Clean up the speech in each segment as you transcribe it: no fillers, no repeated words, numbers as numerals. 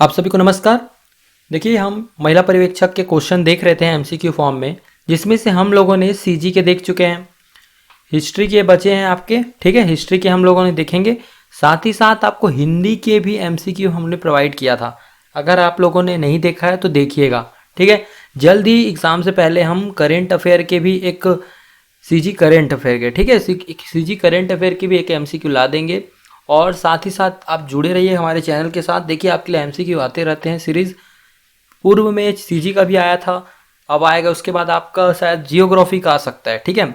आप सभी को नमस्कार। देखिए, हम महिला पर्यवेक्षक के क्वेश्चन देख रहे थे एमसीक्यू फॉर्म में, जिसमें से हम लोगों ने सीजी के देख चुके हैं, हिस्ट्री के बचे हैं आपके। ठीक है, हिस्ट्री के हम लोगों ने देखेंगे, साथ ही साथ आपको हिंदी के भी एमसीक्यू हमने प्रोवाइड किया था। अगर आप लोगों ने नहीं देखा है तो देखिएगा। ठीक है, जल्द ही एग्ज़ाम से पहले हम करेंट अफेयर के भी एक सीजी करेंट अफेयर के, ठीक है, सीजी करेंट अफेयर की भी एक एमसीक्यू ला देंगे। और साथ ही साथ आप जुड़े रहिए हमारे चैनल के साथ। देखिए, आपके लिए एमसीक्यू आते रहते हैं सीरीज़। पूर्व में सीजी का भी आया था, अब आएगा, उसके बाद आपका शायद जियोग्राफी का आ सकता है। ठीक है,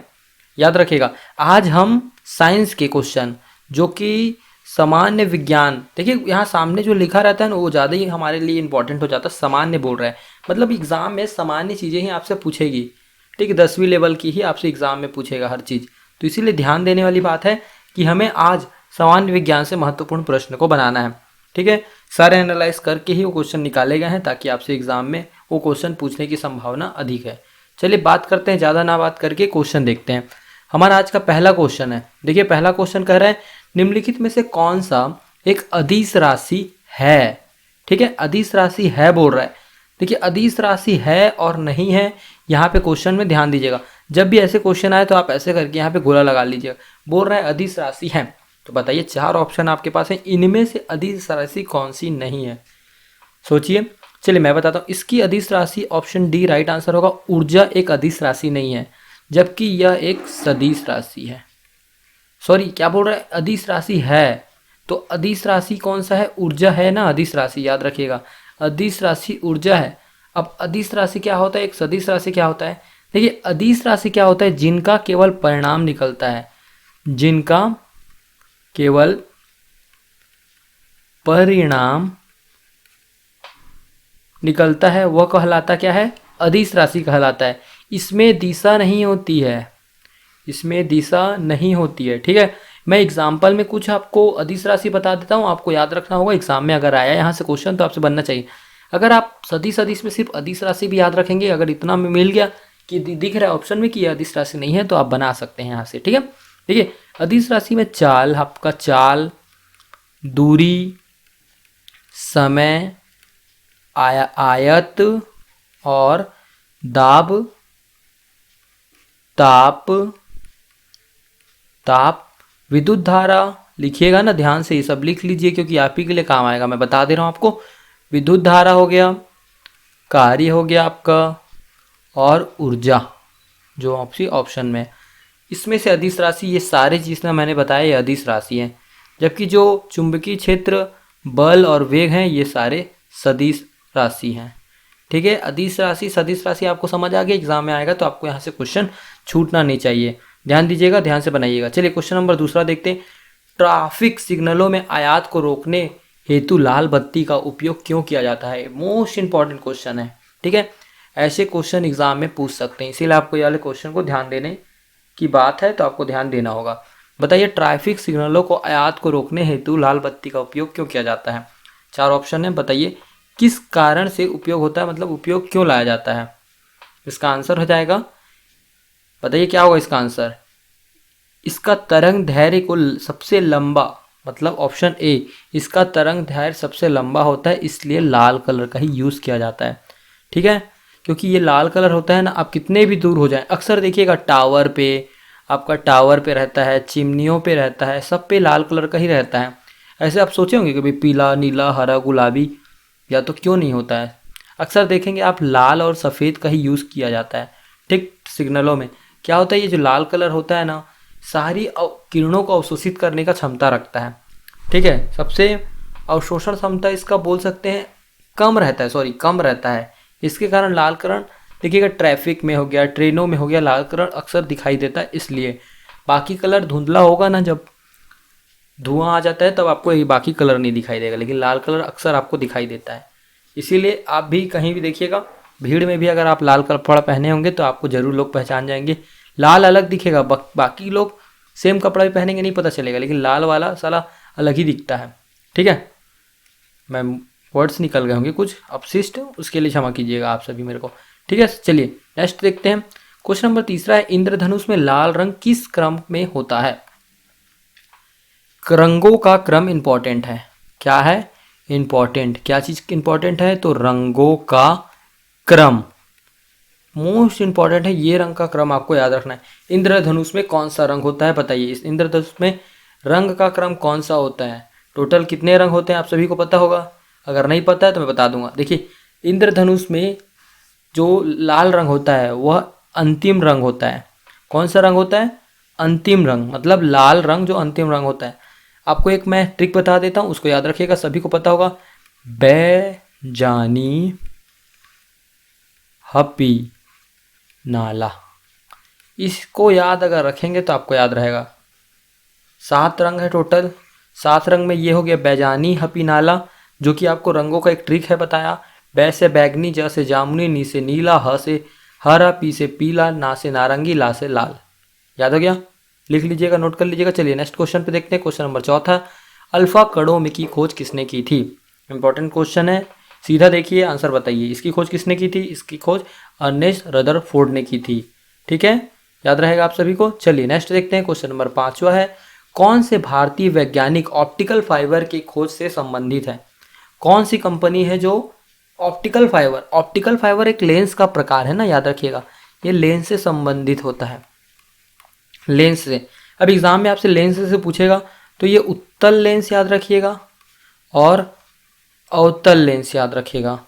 याद रखिएगा। आज हम साइंस के क्वेश्चन, जो कि सामान्य विज्ञान, देखिए यहाँ सामने जो लिखा रहता है ना, वो ज़्यादा ही हमारे लिए इंपॉर्टेंट हो जाता है। सामान्य बोल रहा है, मतलब एग्ज़ाम में सामान्य चीज़ें ही आपसे पूछेगी। ठीक है, 10वीं लेवल की ही आपसे एग्ज़ाम में पूछेगा हर चीज़। तो इसीलिए ध्यान देने वाली बात है कि हमें आज सामान्य विज्ञान से महत्वपूर्ण प्रश्न को बनाना है। ठीक है, सारे एनालाइज करके ही वो क्वेश्चन निकाले गए हैं, ताकि आपसे एग्जाम में वो क्वेश्चन पूछने की संभावना अधिक है। चलिए बात करते हैं, ज़्यादा ना बात करके क्वेश्चन देखते हैं। हमारा आज का पहला क्वेश्चन है। देखिए, पहला क्वेश्चन कह रहा है, निम्नलिखित में से कौन सा एक अदिश राशि है। ठीक है, अदिश राशि है बोल रहा है। देखिए, अदिश राशि है और नहीं है, यहाँ पे क्वेश्चन में ध्यान दीजिएगा। जब भी ऐसे क्वेश्चन आए तो आप ऐसे करके यहाँ पे गोला लगा लीजिएगा। बोल रहा है अदिश राशि है, तो बताइए, 4 ऑप्शन आपके पास है, इनमें से अदिश राशि कौन सी नहीं है, सोचिए। चलिए मैं बताता हूँ। इसकी अदिश राशि ऑप्शन डी राइट आंसर होगा। ऊर्जा एक अदिश राशि नहीं है, जबकि यह एक सदिश राशि है। सॉरी, क्या बोल रहा है, अदिश राशि है। तो अदिश राशि कौन सा है, ऊर्जा है ना, अदिश राशि याद रखिएगा। अदिश राशि ऊर्जा है। अब अदिश राशि क्या होता है, एक सदिश राशि क्या होता है। देखिए, अदिश राशि क्या होता है, जिनका केवल परिणाम निकलता है, जिनका केवल परिणाम निकलता है, वह कहलाता क्या है, अदिश राशि कहलाता है। इसमें दिशा नहीं होती है, इसमें दिशा नहीं होती है। ठीक है, मैं एग्जाम्पल में कुछ आपको अदिश राशि बता देता हूँ, आपको याद रखना होगा। एग्जाम में अगर आया यहाँ से क्वेश्चन तो आपसे बनना चाहिए। अगर आप सदिश अदिश में सिर्फ अदिश राशि भी याद रखेंगे, अगर इतना में मिल गया कि दिख रहा है ऑप्शन में कि अदिश राशि नहीं है, तो आप बना सकते हैं यहाँ से। ठीक है, देखिए अदिश राशि में चाल, आपका चाल, दूरी, समय, आयत और दाब, ताप, विद्युत धारा, लिखिएगा ना ध्यान से, ये सब लिख लीजिए क्योंकि आप ही के लिए काम आएगा। मैं बता दे रहा हूँ आपको। विद्युत धारा हो गया, कार्य हो गया आपका, और ऊर्जा जो आपसी ऑप्शन में। इसमें से अदिश राशि, ये सारी चीज़ें मैंने बताया, ये अदिश राशि है। जबकि जो चुंबकीय क्षेत्र, बल और वेग हैं, ये सारे सदिश राशि हैं। ठीक है, अदिश राशि, सदिश राशि आपको समझ आ गया। एग्जाम में आएगा तो आपको यहाँ से क्वेश्चन छूटना नहीं चाहिए। ध्यान दीजिएगा, ध्यान से बनाइएगा। चलिए क्वेश्चन नंबर दूसरा देखते हैं। ट्रैफिक सिग्नलों में आयात को रोकने हेतु लाल बत्ती का उपयोग क्यों किया जाता है। मोस्ट इंपॉर्टेंट क्वेश्चन है। ठीक है, ऐसे क्वेश्चन एग्जाम में पूछ सकते हैं, इसीलिए आपको ये वाले क्वेश्चन को ध्यान देने की बात है, तो आपको ध्यान देना होगा। बताइए, ट्रैफिक सिग्नलों को आयात को रोकने हेतु लाल बत्ती का उपयोग क्यों किया जाता है। 4 ऑप्शन है, बताइए किस कारण से उपयोग होता है, मतलब उपयोग क्यों लाया जाता है। इसका आंसर हो जाएगा, बताइए क्या होगा इसका आंसर। इसका तरंग धैर्य को सबसे लंबा, मतलब ऑप्शन ए, इसका तरंग धैर्य सबसे लंबा होता है, इसलिए लाल कलर का ही यूज़ किया जाता है। ठीक है, क्योंकि ये लाल कलर होता है ना, आप कितने भी दूर हो जाएं, अक्सर देखिएगा टावर पे, आपका टावर पे रहता है, चिमनियों पे रहता है, सब पे लाल कलर का ही रहता है। ऐसे आप सोचे होंगे कि भाई पीला, नीला, हरा, गुलाबी, या तो क्यों नहीं होता है। अक्सर देखेंगे आप लाल और सफ़ेद का ही यूज़ किया जाता है। ठीक, सिग्नलों में क्या होता है, ये जो लाल कलर होता है ना, सारी किरणों को अवशोषित करने का क्षमता रखता है। ठीक है, सबसे अवशोषण क्षमता इसका बोल सकते हैं कम रहता है, सॉरी कम रहता है। इसके कारण लाल कलर देखिएगा, ट्रैफिक में हो गया, ट्रेनों में हो गया, लाल कलर अक्सर दिखाई देता है। इसलिए बाकी कलर धुंधला होगा ना, जब धुआं आ जाता है तब आपको ये बाकी कलर नहीं दिखाई देगा, लेकिन लाल कलर अक्सर आपको दिखाई देता है। इसीलिए आप भी कहीं भी देखिएगा, भीड़ में भी अगर आप लाल कपड़ा पहने होंगे तो आपको ज़रूर लोग पहचान जाएंगे। लाल अलग दिखेगा, बाकी लोग सेम कपड़ा भी पहनेंगे नहीं पता चलेगा, लेकिन लाल वाला साला अलग ही दिखता है। ठीक है, मैं वर्ड्स निकल गए होंगे कुछ अपशिष्ट, उसके लिए क्षमा कीजिएगा आप सभी मेरे को। ठीक है, चलिए नेक्स्ट देखते हैं। क्वेश्चन नंबर तीसरा है, इंद्रधनुष में लाल रंग किस क्रम में होता है। रंगों का क्रम इंपॉर्टेंट है। क्या है, इम्पॉर्टेंट, क्या चीज़ इम्पॉर्टेंट है? तो रंगों का क्रम मोस्ट इंपॉर्टेंट है, ये रंग का क्रम आपको याद रखना है। इंद्रधनुष में कौन सा रंग होता है बताइए, इस इंद्रधनुष में रंग का क्रम कौन सा होता है? टोटल कितने रंग होते हैं आप सभी को पता होगा, अगर नहीं पता है तो मैं बता दूंगा। देखिए इंद्रधनुष में जो लाल रंग होता है वह अंतिम रंग होता है। कौन सा रंग होता है? अंतिम रंग, मतलब लाल रंग जो अंतिम रंग होता है। आपको एक मैं ट्रिक बता देता हूँ, उसको याद रखिएगा, सभी को पता होगा। बैजानी हपी नाला, इसको याद अगर रखेंगे तो आपको याद रहेगा। 7 रंग है टोटल, 7 रंग में ये हो गया बैजानी हपी नाला, जो कि आपको रंगों का एक ट्रिक है बताया। बै से बैगनी, ज से जामुनी, नी से नीला, ह से हरा, पी से पीला, ना से नारंगी, ला से लाल। याद हो गया? लिख लीजिएगा, नोट कर लीजिएगा। चलिए नेक्स्ट क्वेश्चन पे देखते हैं। क्वेश्चन नंबर 4, अल्फा कणों में की खोज किसने की थी? इंपॉर्टेंट क्वेश्चन है, सीधा देखिए आंसर बताइए। इसकी खोज किसने की थी? इसकी खोज अर्नेस्ट रदरफोर्ड ने की थी। ठीक है, याद रहेगा आप सभी को। चलिए नेक्स्ट देखते हैं। क्वेश्चन नंबर 5 है, कौन से भारतीय वैज्ञानिक ऑप्टिकल फाइबर की खोज से संबंधित है? कौन सी कंपनी है जो ऑप्टिकल फाइबर एक लेंस का प्रकार है ना, याद रखिएगा, ये लेंस से संबंधित होता है, लेंस से। अब एग्जाम में आपसे लेंस से पूछेगा तो ये उत्तल लेंस याद रखिएगा और अवतल लेंस याद रखिएगा।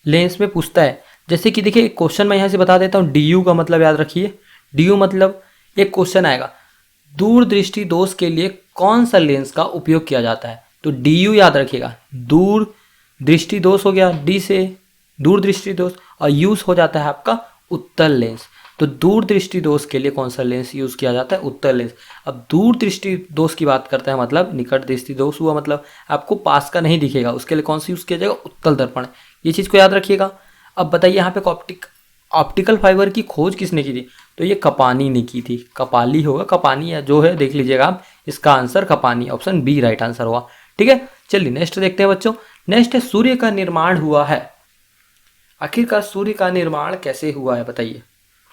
लेंस में पूछता है, जैसे कि देखिए एक क्वेश्चन मैं यहाँ से बता देता हूँ। डी का मतलब याद रखिए, डी मतलब एक क्वेश्चन आएगा, दूरदृष्टि दोष के लिए कौन सा लेंस का उपयोग किया जाता है? तो डी याद रखिएगा, दूर दृष्टि दोष हो गया, डी से दूर दृष्टि दोष, और यूज हो जाता है आपका उत्तल लेंस। तो दूर दृष्टि दोष के लिए कौन सा लेंस यूज किया जाता है? उत्तल लेंस। अब दूर दृष्टि दोष की बात करते हैं, मतलब निकट दृष्टि दोष हुआ, मतलब आपको पास का नहीं दिखेगा, उसके लिए कौन सा यूज किया जाएगा? उत्तल दर्पण। ये चीज को याद रखिएगा। अब बताइए यहाँ पे ऑप्टिकल फाइबर की खोज किसने की थी? तो ये कपानी ने की थी। कपाली होगा, कपानी या जो है देख लीजिएगा आप, इसका आंसर कपानी, ऑप्शन बी राइट आंसर हुआ। ठीक है, चलिए नेक्स्ट देखते हैं बच्चों। नेक्स्ट है, सूर्य का निर्माण हुआ है। आखिरकार सूर्य का निर्माण कैसे हुआ है बताइए?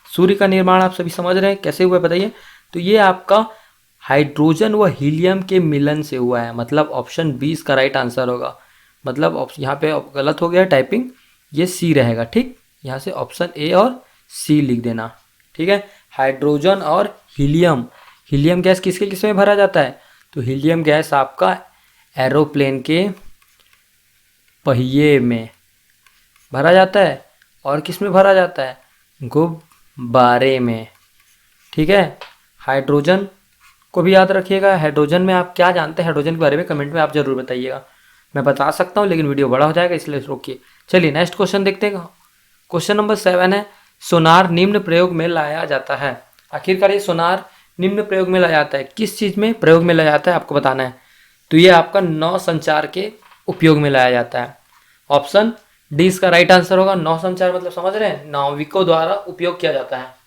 सूर्य का निर्माण आप सभी समझ रहे हैं कैसे हुआ है बताइए? तो ये आपका हाइड्रोजन व हीलियम के मिलन से हुआ है, मतलब ऑप्शन बी इसका राइट आंसर होगा। मतलब यहाँ पे गलत हो गया टाइपिंग, ये सी रहेगा। ठीक, यहाँ से ऑप्शन ए और सी लिख देना। ठीक है, हाइड्रोजन और हीलियम। हीलियम गैस किसके किस में भरा जाता है? तो हीलियम गैस आपका एरोप्लेन के पहिए में भरा जाता है, और किस में भरा जाता है? गुब्बारे में। ठीक है, हाइड्रोजन को भी याद रखिएगा। हाइड्रोजन में आप क्या जानते हैं हाइड्रोजन के बारे में, कमेंट में आप जरूर बताइएगा। मैं बता सकता हूँ लेकिन वीडियो बड़ा हो जाएगा, इसलिए रोकिए। चलिए नेक्स्ट क्वेश्चन देखते हैं। क्वेश्चन नंबर 7 है, सोनार निम्न प्रयोग में लाया जाता है। आखिरकार ये सोनार निम्न प्रयोग में लाया जाता है, किस चीज़ में प्रयोग में लाया जाता है आपको बताना है। तो ये आपका नौ संचार के उपयोग में लाया जाता है। ऑप्शन डी इसका राइट आंसर होगा। नौ संचार मतलब समझ रहे हैं, नाविकों द्वारा उपयोग किया जाता है।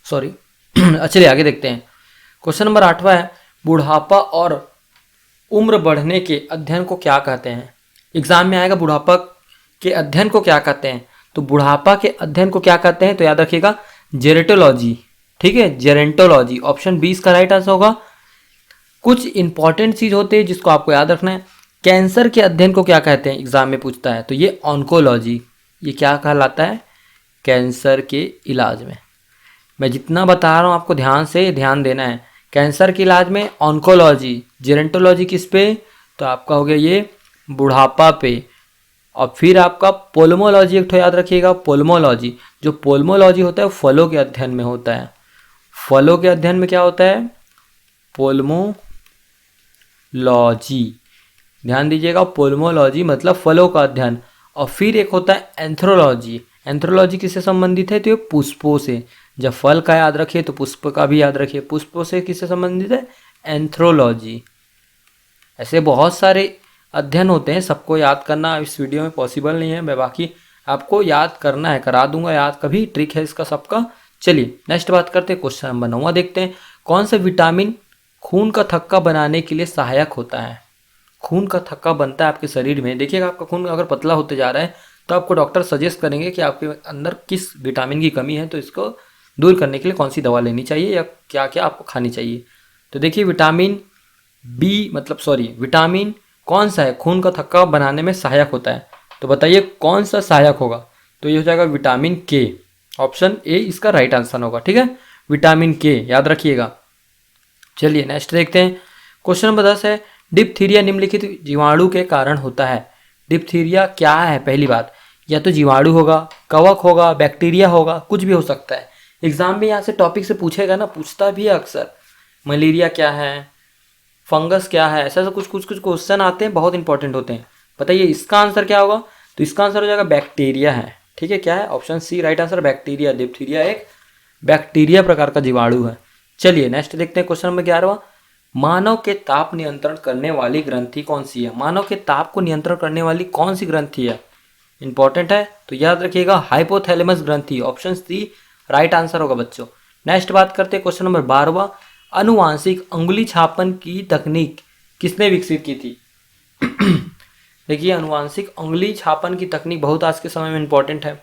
सॉरी। चलिए आगे देखते हैं। क्वेश्चन नंबर 8 है, बुढ़ापा और उम्र बढ़ने के अध्ययन को क्या कहते हैं? एग्जाम में आएगा, बुढ़ापा के अध्ययन को क्या कहते हैं? तो बुढ़ापा के अध्ययन को क्या कहते हैं? तो याद रखिएगा जेरेटोलॉजी। ठीक है, जेरेंटोलॉजी, ऑप्शन बी इसका राइट आंसर होगा। कुछ इंपॉर्टेंट चीज होते हैं जिसको आपको याद रखना है। कैंसर के अध्ययन को क्या कहते हैं? एग्जाम में पूछता है, तो ये ऑन्कोलॉजी। ये क्या कहलाता है? कैंसर के इलाज में। मैं जितना बता रहा हूँ आपको ध्यान से ध्यान देना है। कैंसर के इलाज में ऑन्कोलॉजी, जेरेंटोलॉजी किस पे? तो आपका हो गया ये बुढ़ापा पे। और फिर आपका पोल्मोलॉजी एक तो याद रखिएगा, पोल्मोलॉजी। जो पोल्मोलॉजी होता है फलों के अध्ययन में होता है। फलों के अध्ययन में क्या होता है? पोल्मोलॉजी। ध्यान दीजिएगा, पोल्मोलॉजी मतलब फलों का अध्ययन। और फिर एक होता है एंथ्रोलॉजी। एंथ्रोलॉजी किससे संबंधित है? तो ये पुष्पों से। जब फल का याद रखिए तो पुष्प का भी याद रखिए। पुष्पों से किससे संबंधित है? एंथ्रोलॉजी। ऐसे बहुत सारे अध्ययन होते हैं, सबको याद करना इस वीडियो में पॉसिबल नहीं है। मैं बाकी आपको याद करना है, करा दूंगा याद, कभी ट्रिक है इसका सबका। चलिए नेक्स्ट बात करते हैं। क्वेश्चन नंबर 9 देखते हैं। कौन सा विटामिन खून का थक्का बनाने के लिए सहायक होता है? खून का थक्का बनता है आपके शरीर में। देखिएगा आपका खून अगर पतला होते जा रहा है तो आपको डॉक्टर सजेस्ट करेंगे कि आपके अंदर किस विटामिन की कमी है, तो इसको दूर करने के लिए कौन सी दवा लेनी चाहिए या क्या क्या आपको खानी चाहिए। तो देखिए विटामिन कौन सा है खून का थक्का बनाने में सहायक होता है, तो बताइए कौन सा सहायक होगा। तो ये हो जाएगा विटामिन के, ऑप्शन ए इसका राइट आंसर होगा। ठीक है, विटामिन के याद रखिएगा। चलिए नेक्स्ट देखते हैं। क्वेश्चन नंबर 10 है, डिप्थीरिया निम्नलिखित जीवाणु के कारण होता है। डिप्थीरिया क्या है? पहली बात, या तो जीवाणु होगा, कवक होगा, बैक्टीरिया होगा, कुछ भी हो सकता है। एग्जाम में यहाँ से टॉपिक से पूछेगा ना, पूछता भी है अक्सर। मलेरिया क्या है, फंगस क्या है, ऐसा कुछ कुछ कुछ क्वेश्चन आते हैं, बहुत इंपॉर्टेंट होते हैं। बताइए इसका आंसर क्या होगा? तो इसका आंसर हो जाएगा बैक्टीरिया है। ठीक है, क्या है? Option C right answer, bacteria. Diphtheria एक बैक्टीरिया प्रकार का जीवाणु है। चलिए नेक्स्ट देखते हैं क्वेश्चन नंबर 11वां, मानव के ताप नियंत्रण करने वाली ग्रंथि कौन सी है? मानव के ताप को नियंत्रण करने वाली कौन सी ग्रंथि है? इंपॉर्टेंट है, तो याद रखिएगा हाइपोथैलेमस ग्रंथि, ऑप्शन सी राइट आंसर होगा बच्चों। नेक्स्ट बात करते हैं क्वेश्चन नंबर 12वां, अनुवांशिक अंगुली छापन की तकनीक किसने विकसित की थी? देखिए अनुवांशिक अंगुली छापन की तकनीक बहुत आज के समय में इंपॉर्टेंट है।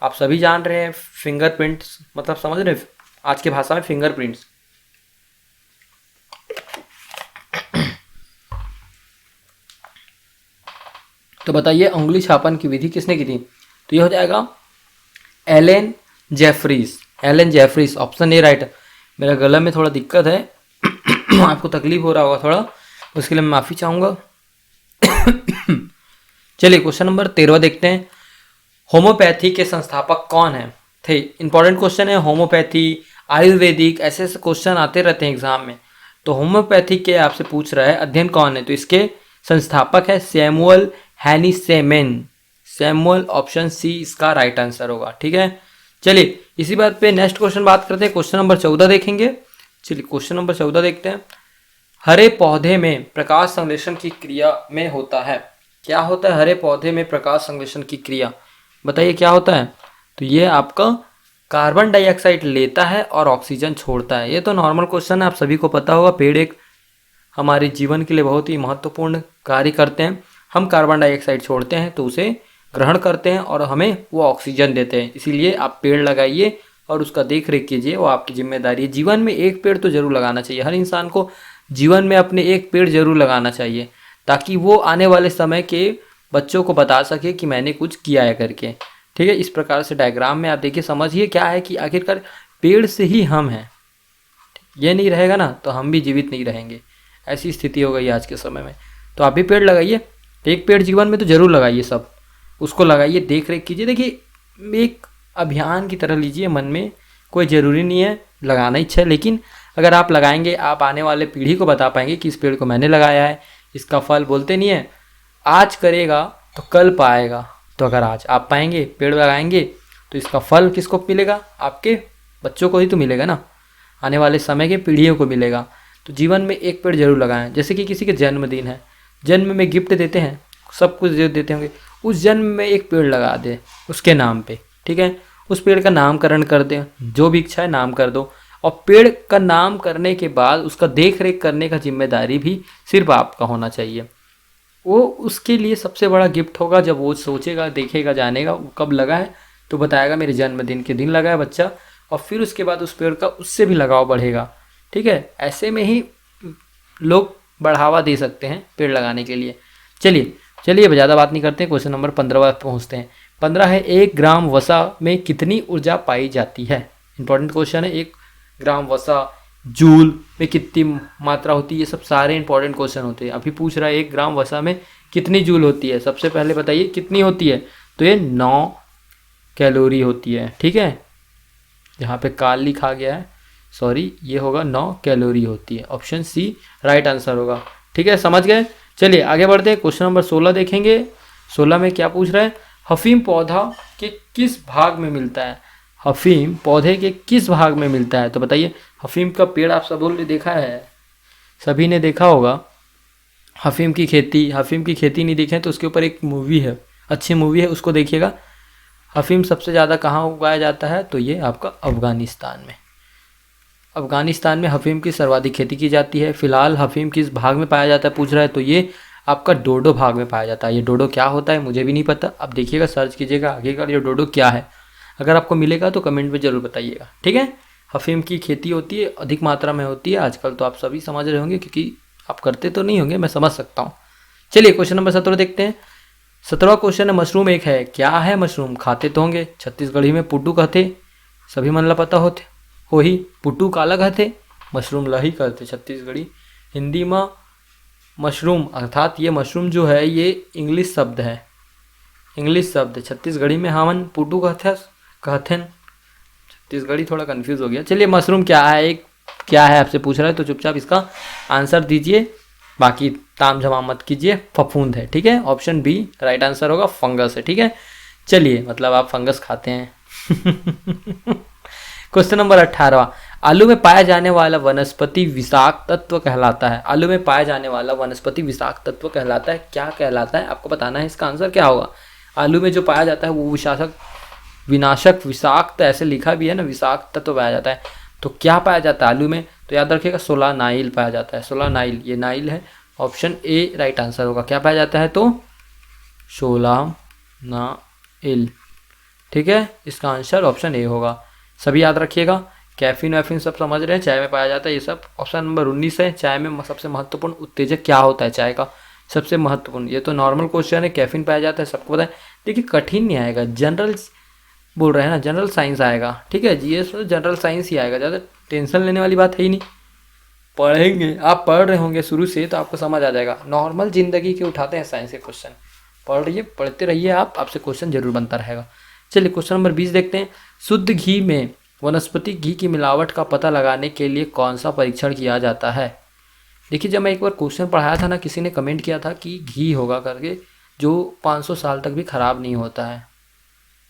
आप सभी जान रहे हैं फिंगरप्रिंट्स, मतलब समझ रहे हैं आज की भाषा में फिंगरप्रिंट्स। तो बताइए उंगली छापन की विधि किसने की थी? तो ये हो जाएगा Alan Jeffreys. Alan Jeffreys, option A right. मेरा गला में थोड़ा दिक्कत है आपको तकलीफ हो रहा होगा थोड़ा, उसके लिए मैं माफ़ी चाहूँगा। चलिए क्वेश्चन नंबर 13 देखते हैं, होम्योपैथी के संस्थापक कौन है थे? इंपॉर्टेंट क्वेश्चन है, होम्योपैथी आयुर्वेदिक ऐसे ऐसे क्वेश्चन आते रहते हैं एग्जाम में। तो होम्योपैथी के आपसे पूछ रहा है अध्ययन कौन है, तो इसके संस्थापक है सैमुअल हैनीसेमैन। सैमुअल, ऑप्शन सी इसका राइट आंसर होगा। ठीक है, चलिए इसी बात पे नेक्स्ट क्वेश्चन बात करते हैं। क्वेश्चन नंबर 14 देखेंगे। चलिए क्वेश्चन नंबर 14 देखते हैं, हरे पौधे में प्रकाश संश्लेषण की क्रिया में होता है। क्या होता है हरे पौधे में प्रकाश संश्लेषण की क्रिया? बताइए क्या होता है? तो ये आपका कार्बन डाइऑक्साइड लेता है और ऑक्सीजन छोड़ता है। ये तो नॉर्मल क्वेश्चन है, आप सभी को पता होगा। पेड़ एक हमारे जीवन के लिए बहुत ही महत्वपूर्ण कार्य करते हैं। हम कार्बन डाइऑक्साइड छोड़ते हैं तो उसे ग्रहण करते हैं और हमें वो ऑक्सीजन देते हैं। इसीलिए आप पेड़ लगाइए और उसका देख रेख कीजिए, वो आपकी जिम्मेदारी है। जीवन में एक पेड़ तो जरूर लगाना चाहिए, हर इंसान को जीवन में अपने एक पेड़ जरूर लगाना चाहिए, ताकि वो आने वाले समय के बच्चों को बता सके कि मैंने कुछ किया है करके। ठीक है, इस प्रकार से डायग्राम में आप देखिए, समझिए क्या है कि आखिरकार पेड़ से ही हम हैं। ये नहीं रहेगा ना तो हम भी जीवित नहीं रहेंगे, ऐसी स्थिति हो गई आज के समय में। तो आप भी पेड़ लगाइए, एक पेड़ जीवन में तो जरूर लगाइए, सब उसको लगाइए, देख रेख कीजिए। देखिए एक अभियान की तरह लीजिए, मन में कोई ज़रूरी नहीं है लगाना इच्छा है, लेकिन अगर आप लगाएंगे आप आने वाले पीढ़ी को बता पाएंगे कि इस पेड़ को मैंने लगाया है, इसका फल बोलते नहीं है आज करेगा तो कल पाएगा। तो अगर आज आप पाएंगे पेड़ लगाएंगे तो इसका फल किसको मिलेगा? आपके बच्चों को ही तो मिलेगा ना, आने वाले समय के पीढ़ियों को मिलेगा। तो जीवन में एक पेड़ जरूर लगाएं। जैसे कि किसी के जन्मदिन है, जन्म में गिफ्ट देते हैं, सब कुछ देते होंगे, उस जन्म में एक पेड़ लगा दे उसके नाम पे। ठीक है, उस पेड़ का नामकरण कर दे, जो भी इच्छा है नाम कर दो। और पेड़ का नाम करने के बाद उसका देख रेख करने का जिम्मेदारी भी सिर्फ आपका होना चाहिए। वो उसके लिए सबसे बड़ा गिफ्ट होगा जब वो सोचेगा, देखेगा, जानेगा वो कब लगा है तो बताएगा मेरे जन्मदिन के दिन लगा है बच्चा, और फिर उसके बाद उस पेड़ का उससे भी लगाव बढ़ेगा। ठीक है, ऐसे में ही लोग बढ़ावा दे सकते हैं पेड़ लगाने के लिए। चलिए ज़्यादा बात नहीं करते, क्वेश्चन नंबर 15 पहुँचते हैं। 15 है, 1 ग्राम वसा में कितनी ऊर्जा पाई जाती है? इंपॉर्टेंट क्वेश्चन है, 1 ग्राम वसा जूल में कितनी मात्रा होती है? ये सब सारे इंपॉर्टेंट क्वेश्चन होते हैं। अभी पूछ रहा है 1 ग्राम वसा में कितनी जूल होती है, सबसे पहले बताइए कितनी होती है? तो ये 9 कैलोरी होती है। ठीक है, यहाँ पे काल लिखा गया है, सॉरी, ये होगा 9 कैलोरी होती है। ऑप्शन सी राइट आंसर होगा। ठीक है, समझ गए। चलिए आगे बढ़ते हैं, क्वेश्चन नंबर 16 देखेंगे। 16 में क्या पूछ रहा है, अफीम पौधा के किस भाग में मिलता है? अफीम पौधे के किस भाग में मिलता है? तो बताइए, अफीम का पेड़ आप सब ने देखा है, सभी ने देखा होगा अफीम की खेती नहीं देखें तो उसके ऊपर एक मूवी है, अच्छी मूवी है, उसको देखिएगा। अफीम सबसे ज़्यादा कहाँ उगाया जाता है? तो ये आपका अफगानिस्तान में। अफगानिस्तान में अफीम की सर्वाधिक खेती की जाती है। फिलहाल अफीम किस भाग में पाया जाता है पूछ रहा है, तो ये आपका डोडो भाग में पाया जाता है। ये डोडो क्या होता है मुझे भी नहीं पता, अब देखिएगा सर्च कीजिएगा आगे का ये डोडो क्या है। अगर आपको मिलेगा तो कमेंट में ज़रूर बताइएगा, ठीक है। अफीम की खेती होती है, अधिक मात्रा में होती है आजकल, तो आप सभी समझ रहे होंगे क्योंकि आप करते तो नहीं होंगे, मैं समझ सकता हूँ। चलिए क्वेश्चन नंबर 17 देखते हैं। 17वां क्वेश्चन है, मशरूम एक है, क्या है मशरूम? खाते तो होंगे, छत्तीसगढ़ी में पुट्टू कहते, सभी मन ला पता होते हो ही। पुट्टू काला कहते, मशरूम ला ही कहते छत्तीसगढ़ी। हिंदी में मशरूम अर्थात ये मशरूम जो है ये इंग्लिश शब्द है, इंग्लिश शब्द। छत्तीसगढ़ी में हमन पुट्टू कहते हैं। छत्तीसगढ़ी थोड़ा कंफ्यूज हो गया। चलिए मशरूम क्या है, एक क्या है आपसे पूछ रहा है तो चुपचाप इसका आंसर दीजिए, बाकी ताम झमाम मत कीजिए। फफूंद है, ठीक है। ऑप्शन बी राइट आंसर होगा, फंगस है, ठीक है। चलिए मतलब आप फंगस खाते हैं। क्वेश्चन नंबर 18, आलू में पाया जाने वाला वनस्पति विषाक्त तत्व कहलाता है। आलू में पाया जाने वाला वनस्पति विषाक्त तत्व कहलाता है, क्या कहलाता है आपको बताना है। इसका आंसर क्या होगा? आलू में जो पाया जाता है वो विनाशक विषाक्त ऐसे लिखा भी है ना, विषाक्त तत्व पाया जाता है। तो क्या पाया जाता है आलू में? तो याद रखिएगा सोलानाइल पाया जाता है, सोलानाइल, ये नाइल है। ऑप्शन ए राइट आंसर होगा। क्या पाया जाता है? तो सोलानाइल, ठीक है। इसका आंसर ऑप्शन ए होगा। सभी याद रखिएगा। कैफीन वैफीन सब समझ रहे हैं, चाय में पाया जाता है ये सब। ऑप्शन नंबर 19 है, चाय में सबसे महत्वपूर्ण उत्तेजक क्या होता है? चाय का सबसे महत्वपूर्ण, ये तो नॉर्मल क्वेश्चन है, कैफीन पाया जाता है सबको पता है। देखिए कठिन नहीं आएगा, जनरल बोल रहे हैं ना, जनरल साइंस आएगा, ठीक है। जीएस में जनरल साइंस ही आएगा, ज़्यादा टेंशन लेने वाली बात है ही नहीं। पढ़ेंगे, आप पढ़ रहे होंगे शुरू से तो आपको समझ आ जाएगा। नॉर्मल जिंदगी के उठाते हैं साइंस के क्वेश्चन, पढ़ रहिए, पढ़ते रहिए आप, आपसे क्वेश्चन जरूर बनता रहेगा। चलिए क्वेश्चन नंबर 20 देखते हैं। शुद्ध घी में वनस्पति घी की मिलावट का पता लगाने के लिए कौन सा परीक्षण किया जाता है? देखिए जब मैं एक बार क्वेश्चन पढ़ाया था ना, किसी ने कमेंट किया था कि घी होगा करके जो 500 साल तक भी ख़राब नहीं होता है,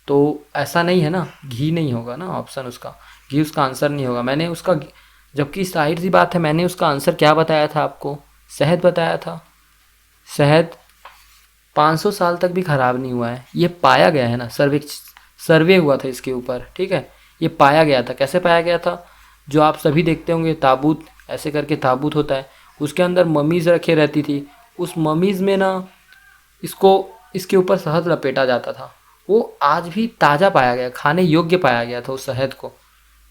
तो ऐसा नहीं है ना, घी नहीं होगा ना ऑप्शन उसका, घी उसका आंसर नहीं होगा। मैंने उसका, जबकि जाहिर सी बात है, मैंने उसका आंसर क्या बताया था आपको? शहद बताया था। शहद 500 साल तक भी ख़राब नहीं हुआ है, ये पाया गया है ना, सर्वे हुआ था इसके ऊपर, ठीक है। ये पाया गया था, कैसे पाया गया था? जो आप सभी देखते होंगे ताबूत, ऐसे करके ताबूत होता है, उसके अंदर ममीज़ रखे रहती थी, उस ममीज़ में ना इसके ऊपर शहद लपेटा जाता था, वो आज भी ताज़ा पाया गया, खाने योग्य पाया गया था उस शहद को,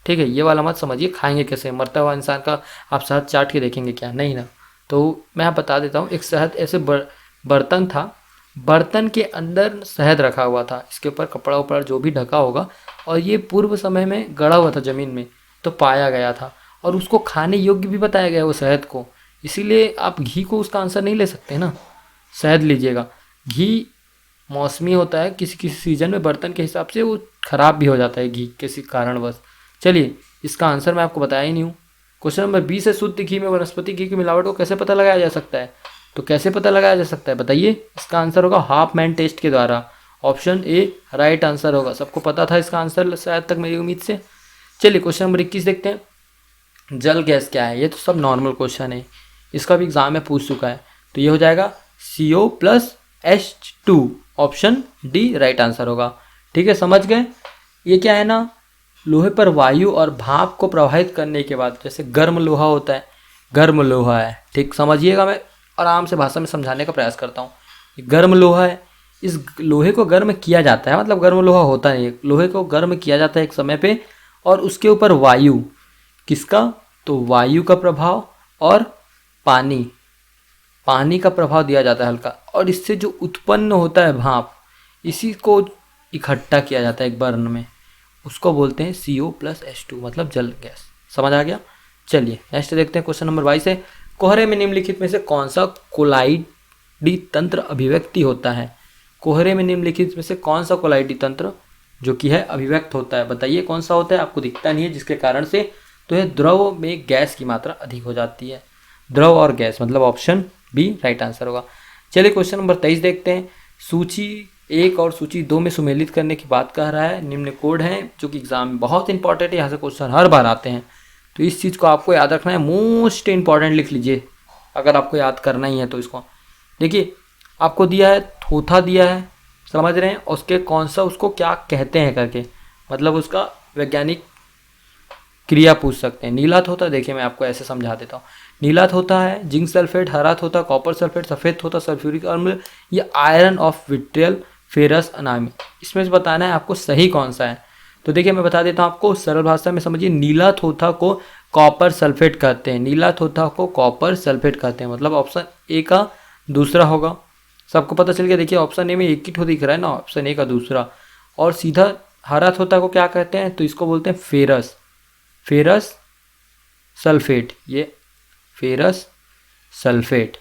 ठीक है। ये वाला मत समझिए खाएंगे कैसे, मरता हुआ इंसान का आप शहद चाट के देखेंगे क्या? नहीं ना। तो मैं आप बता देता हूँ, एक शहद ऐसे बर्तन था, बर्तन के अंदर शहद रखा हुआ था, इसके ऊपर कपड़ा उपड़ा जो भी ढका होगा, और ये पूर्व समय में गड़ा हुआ था ज़मीन में, तो पाया गया था, और उसको खाने योग्य भी बताया गया वो शहद को। इसीलिए आप घी को उसका आंसर नहीं ले सकते ना, शहद लीजिएगा। घी मौसमी होता है, किसी किसी सीजन में बर्तन के हिसाब से वो ख़राब भी हो जाता है घी किसी कारणवश। चलिए इसका आंसर मैं आपको बताया ही नहीं हूँ। क्वेश्चन नंबर 20 है, शुद्ध घी में वनस्पति घी की मिलावट को कैसे पता लगाया जा सकता है? तो कैसे पता लगाया जा सकता है बताइए? इसका आंसर होगा हाफमैन टेस्ट के द्वारा। ऑप्शन ए राइट आंसर होगा। सबको पता था इसका आंसर शायद तक, मेरी उम्मीद से। चलिए क्वेश्चन नंबर 21 देखते हैं। जल गैस क्या है? ये तो सब नॉर्मल क्वेश्चन है, इसका भी एग्जाम में पूछ चुका है, तो ये हो जाएगा CO+H2। Option D right answer होगा, ठीक है। समझ गए? ये क्या है ना, लोहे पर वायु और भाप को प्रवाहित करने के बाद, जैसे गर्म लोहा होता है, गर्म लोहा है, ठीक, समझिएगा, मैं आराम से भाषा में समझाने का प्रयास करता हूँ। गर्म लोहा है, इस लोहे को गर्म किया जाता है, मतलब गर्म लोहा होता है, लोहे को गर्म किया जाता है एक समय पे, और उसके ऊपर वायु, किसका? तो वायु का प्रभाव और पानी का प्रभाव दिया जाता है हल्का, और इससे जो उत्पन्न होता है भाप, इसी को इकट्ठा किया जाता है एक बर्न में, उसको बोलते हैं CO+H2, मतलब जल गैस। समझ आ गया? चलिए नेक्स्ट देखते हैं। क्वेश्चन नंबर 22 है, कोहरे में निम्नलिखित में से कौन सा कोलाइडी तंत्र अभिव्यक्ति होता है? कोहरे में निम्नलिखित में से कौन सा कोलाइडी तंत्र जो कि है अभिव्यक्त होता है? बताइए कौन सा होता है? आपको दिखता नहीं है, जिसके कारण से तो यह द्रव में गैस की मात्रा अधिक हो जाती है। द्रव और गैस, मतलब ऑप्शन बी राइट आंसर होगा। चलिए क्वेश्चन नंबर 23 देखते हैं। सूची 1 और सूची 2 में सुमेलित करने की बात कह रहा है। निम्न कोड है जो कि एग्जाम में बहुत इंपॉर्टेंट है, यहाँ से क्वेश्चन हर बार आते हैं, तो इस चीज़ को आपको याद रखना है, मोस्ट इंपॉर्टेंट लिख लीजिए अगर आपको याद करना ही है तो। इसको देखिए, आपको दिया है, थोथा दिया है, समझ रहे हैं, उसके कौन सा, उसको क्या कहते हैं करके, मतलब उसका वैज्ञानिक क्रिया पूछ सकते हैं। नीला थोथा, देखिए मैं आपको ऐसे समझा देता हूँ। नीला थोथा है जिंक सल्फेट, हरा थोथा कॉपर सल्फेट, सफ़ेद थोथा सल्फ्यूरिक अम्ल, या आयरन ऑफ विट्रियल फेरस अनामी। इसमें से बताना है आपको सही कौन सा है। तो देखिए मैं बता देता हूँ आपको, सरल भाषा में समझिए, नीला थोथा को कॉपर सल्फेट कहते हैं। नीला थोथा को कॉपर सल्फेट कहते हैं, मतलब ऑप्शन ए का दूसरा होगा। सबको पता चल गया। देखिए ऑप्शन ए में एक ही ठो दिख रहा है ना, ऑप्शन ए का दूसरा। और सीधा हरा थोथा को क्या कहते हैं, तो इसको बोलते हैं फेरस, फेरस सल्फेट। ये फेरस सल्फेट,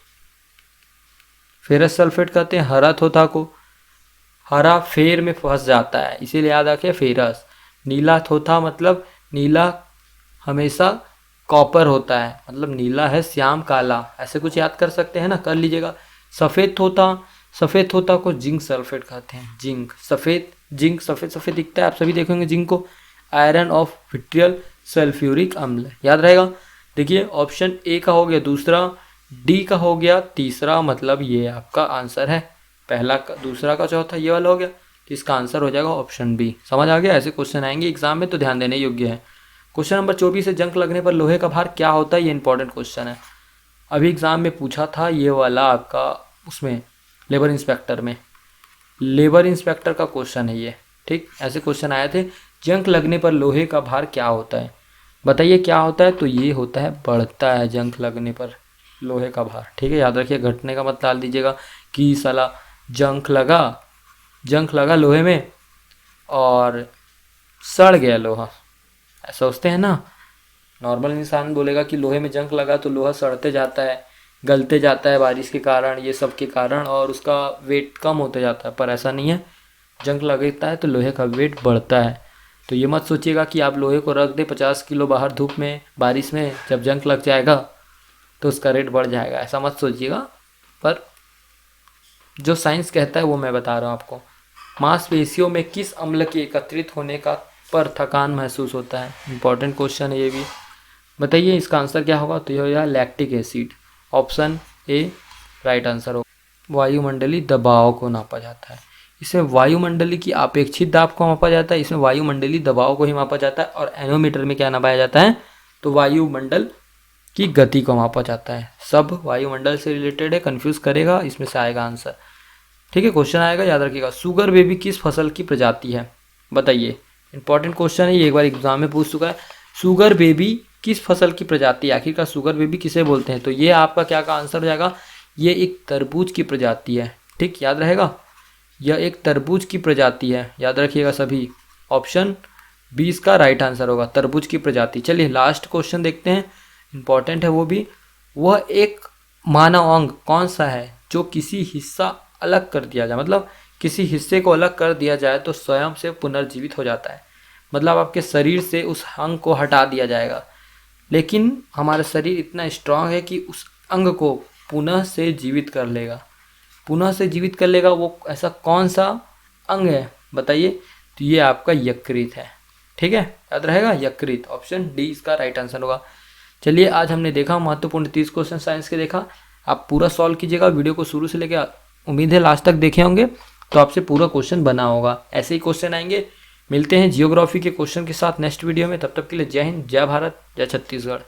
फेरस सल्फेट कहते हैं हरा थोथा को। हरा फेर में फंस जाता है, इसीलिए याद रखिए फेरस। नीला थोथा मतलब नीला हमेशा कॉपर होता है, मतलब नीला है श्याम काला, ऐसे कुछ याद कर सकते हैं ना, कर लीजिएगा। सफ़ेद थोथा, सफ़ेद थोथा को जिंक सल्फेट कहते हैं। जिंक सफ़ेद, जिंक सफ़ेद सफ़ेद दिखता है, आप सभी देखेंगे जिंक को। आयरन ऑफ विट्रियल सल्फ्यूरिक अम्ल, याद रहेगा। देखिए ऑप्शन ए का हो गया दूसरा, डी का हो गया तीसरा, मतलब ये आपका आंसर है। पहला का, दूसरा का, चौथा, ये वाला हो गया, तो इसका आंसर हो जाएगा ऑप्शन बी। समझ आ गया। ऐसे क्वेश्चन आएंगे एग्जाम में तो ध्यान देने योग्य है। क्वेश्चन नंबर 24 है, जंग लगने पर लोहे का भार क्या होता है। ये इंपॉर्टेंट क्वेश्चन है, अभी एग्जाम में पूछा था ये वाला आपका, उसमें लेबर इंस्पेक्टर में, लेबर इंस्पेक्टर का क्वेश्चन है ये। ठीक, ऐसे क्वेश्चन आए थे, जंग लगने पर लोहे का भार क्या होता है, बताइए क्या होता है। तो ये होता है, बढ़ता है जंग लगने पर लोहे का भार। ठीक है, याद रखिए, घटने का मत डाल दीजिएगा कि साला जंग लगा लोहे में और सड़ गया लोहा, ऐसा सोचते हैं ना। नॉर्मल इंसान बोलेगा कि लोहे में जंग लगा तो लोहा सड़ते जाता है, गलते जाता है बारिश के कारण, ये सब के कारण, और उसका वेट कम होते जाता है, पर ऐसा नहीं है। जंग लगता है तो लोहे का वेट बढ़ता है। तो ये मत सोचिएगा कि आप लोहे को रख दे 50 किलो बाहर धूप में बारिश में, जब जंग लग जाएगा तो उसका रेट बढ़ जाएगा, ऐसा मत सोचिएगा। पर जो साइंस कहता है वो मैं बता रहा हूँ आपको। मांसपेशियों में किस अम्ल के एकत्रित होने का पर थकान महसूस होता है, इंपॉर्टेंट क्वेश्चन है ये भी। बताइए इसका आंसर क्या होगा। तो ये हो जाएगा lactic acid, option A right answer होगा। वायुमंडलीय दबाव को नापा जाता है, इसमें वायुमंडलीय की अपेक्षित दाब को मापा जाता है, इसमें वायुमंडलीय दबाव को ही मापा जाता है। और एनोमीटर में क्या नापाया जाता है, तो वायुमंडल की गति को मापा जाता है। सब वायुमंडल से रिलेटेड है, कंफ्यूज करेगा, इसमें से आएगा आंसर। ठीक है, क्वेश्चन आएगा, याद रखिएगा। शुगर बेबी किस फसल की प्रजाति है, बताइए। इंपॉर्टेंट क्वेश्चन है ये, एक बार एग्जाम में पूछ चुका है। शुगर बेबी किस फसल की प्रजाति है, आखिरकार शुगर बेबी किसे बोलते हैं। तो ये आपका क्या का आंसर हो जाएगा, ये एक तरबूज की प्रजाति है। ठीक, याद रहेगा, यह एक तरबूज की प्रजाति है, याद रखिएगा सभी। ऑप्शन 20 का राइट आंसर होगा, तरबूज की प्रजाति। चलिए लास्ट क्वेश्चन देखते हैं, इंपॉर्टेंट है वो भी। वह एक मानव अंग कौन सा है जो किसी हिस्सा अलग कर दिया जाए, मतलब किसी हिस्से को अलग कर दिया जाए तो स्वयं से पुनर्जीवित हो जाता है, मतलब आपके शरीर से उस अंग को हटा दिया जाएगा, लेकिन हमारा शरीर इतना स्ट्रांग है कि उस अंग को पुनः से जीवित कर लेगा, पुनः से जीवित कर लेगा। वो ऐसा कौन सा अंग है बताइए। तो ये आपका यकृत है। ठीक है, याद रहेगा यकृत, ऑप्शन डी इसका राइट आंसर होगा। चलिए आज हमने देखा महत्वपूर्ण 30 क्वेश्चन साइंस के देखा, आप पूरा सॉल्व कीजिएगा, वीडियो को शुरू से लेकर उम्मीद है लास्ट तक देखे होंगे, तो आपसे पूरा क्वेश्चन बना होगा। ऐसे ही क्वेश्चन आएंगे, मिलते हैं जियोग्राफी के क्वेश्चन के साथ नेक्स्ट वीडियो में। तब तक के लिए जय हिंद, जय भारत, जय छत्तीसगढ़।